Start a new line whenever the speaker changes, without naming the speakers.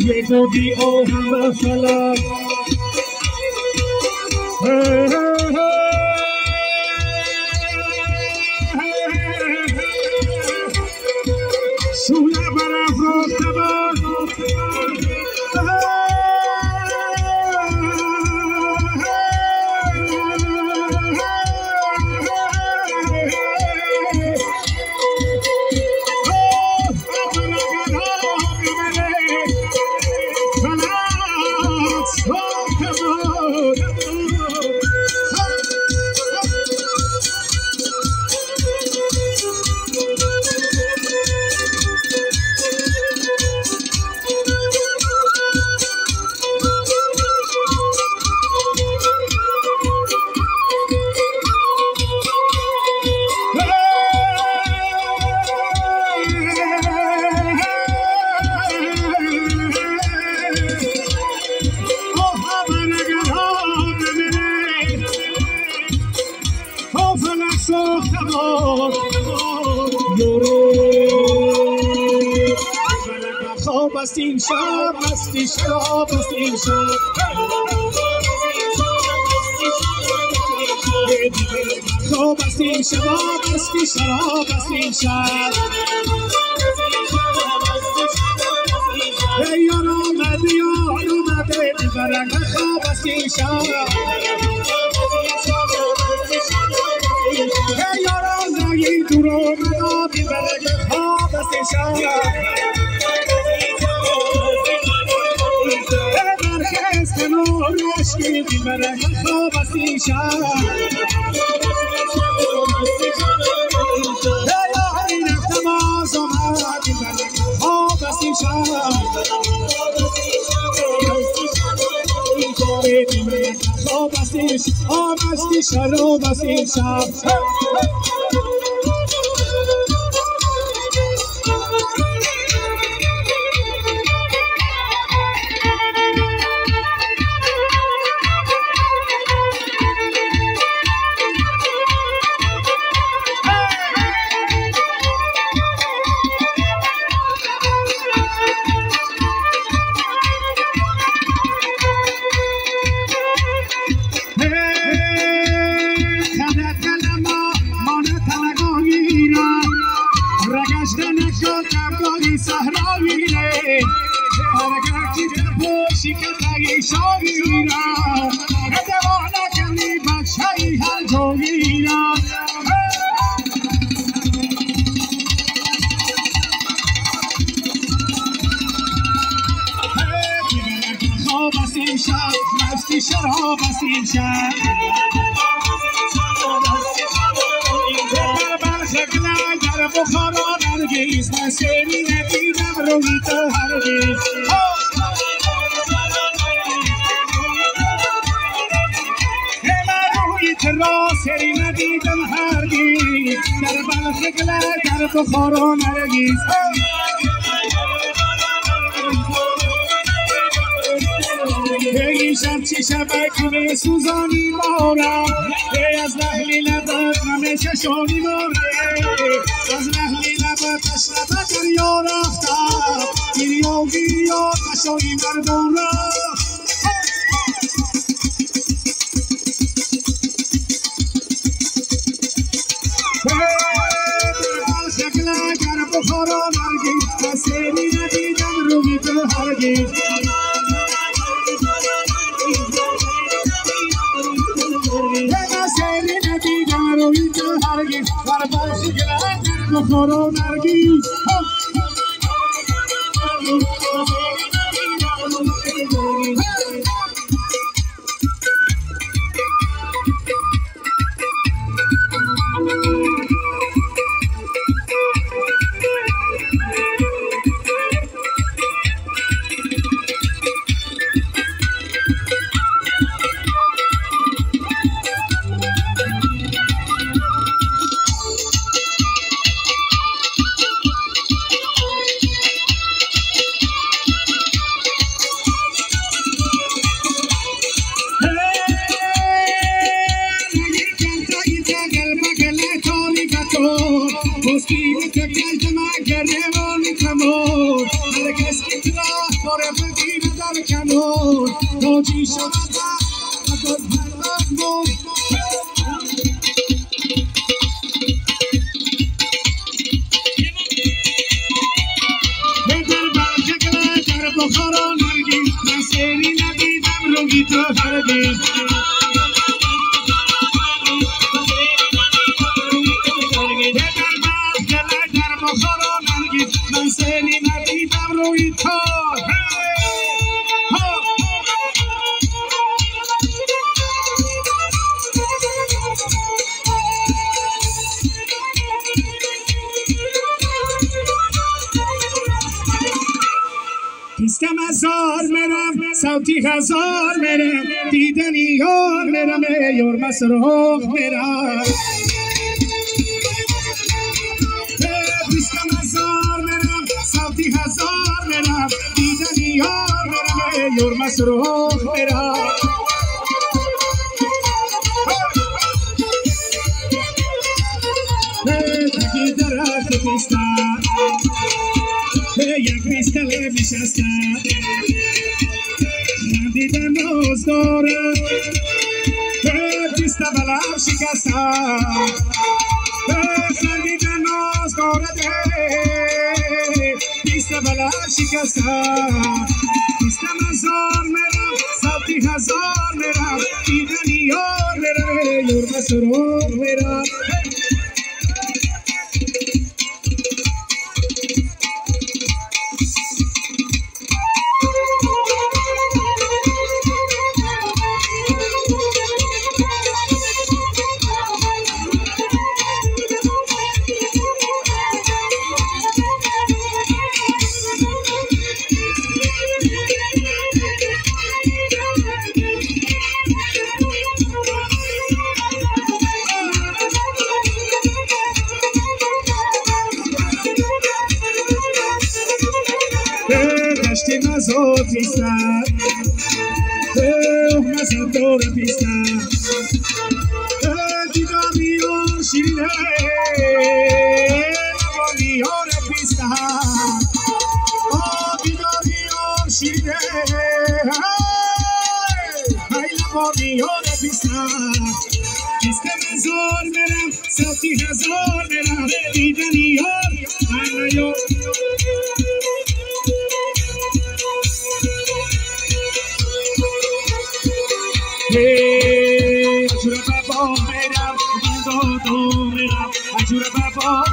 یه دودی او همه فلک شوله برافروخته باد است این شب مستی شراب است این شب خواب است این شباب مستی شراب است این شب یار آمده برنگ خواب است این شب یار آمده دور آمده برنگ خواب است این شب عشقی بیمره خواب است این شب این اختماز آمد بیمره خواب است این شب بیمره خواب است این شب مستی شراب است این شب مستی شراب است این شب در بلخ اقلع در بخارا نرگیز من سری ندیدم روی تو هرگیز من روی تو را سری ندیدم هرگیز در بلخ اقلع در بخارا نرگیز ای شب چی شبک می سوزانی مارم ای از لحلی لبت همه چشانی ماره از لحلی لبت تشنبت دریا رفتم گیریا گیریا تشانی مردم را شکل گر بخارا نرگیز من سری ندیدم روی تو هرگیز بخارا نرگیز Mosquito que te magare mon amor, al que es que te la por کنون تاجی شود از هر بود در برکه در بخارا نرگی من سری ندیدم روی تو هرگز من سری ندیدم روی تو پیستم هزار مرم صوتی هزار مرم دیدنی یار مرم یار مسروق مرم صوتی هزار مرم دیدنی یار مرم یار مسروق مرم تکی درخت پیستم یک ریستل میشستم من دیدم روز دارم پیستم بلم شکستم خندیدم ناز دارده پیستم بلم شکستم پیستم هزار مرم صوتی هزار مرم دیدنی یار مرم یار مسروق مرم دشتی مزار پیستم مزار دور پیستم دیداری و شیرینه نبانی ها رو پیستم دیداری و شیرینه های نبانی ها رو پیستم پیستم هزار مرم صوتی هزار مرم دیدنی ها اجور بابا میرم دو میرم اجور بابا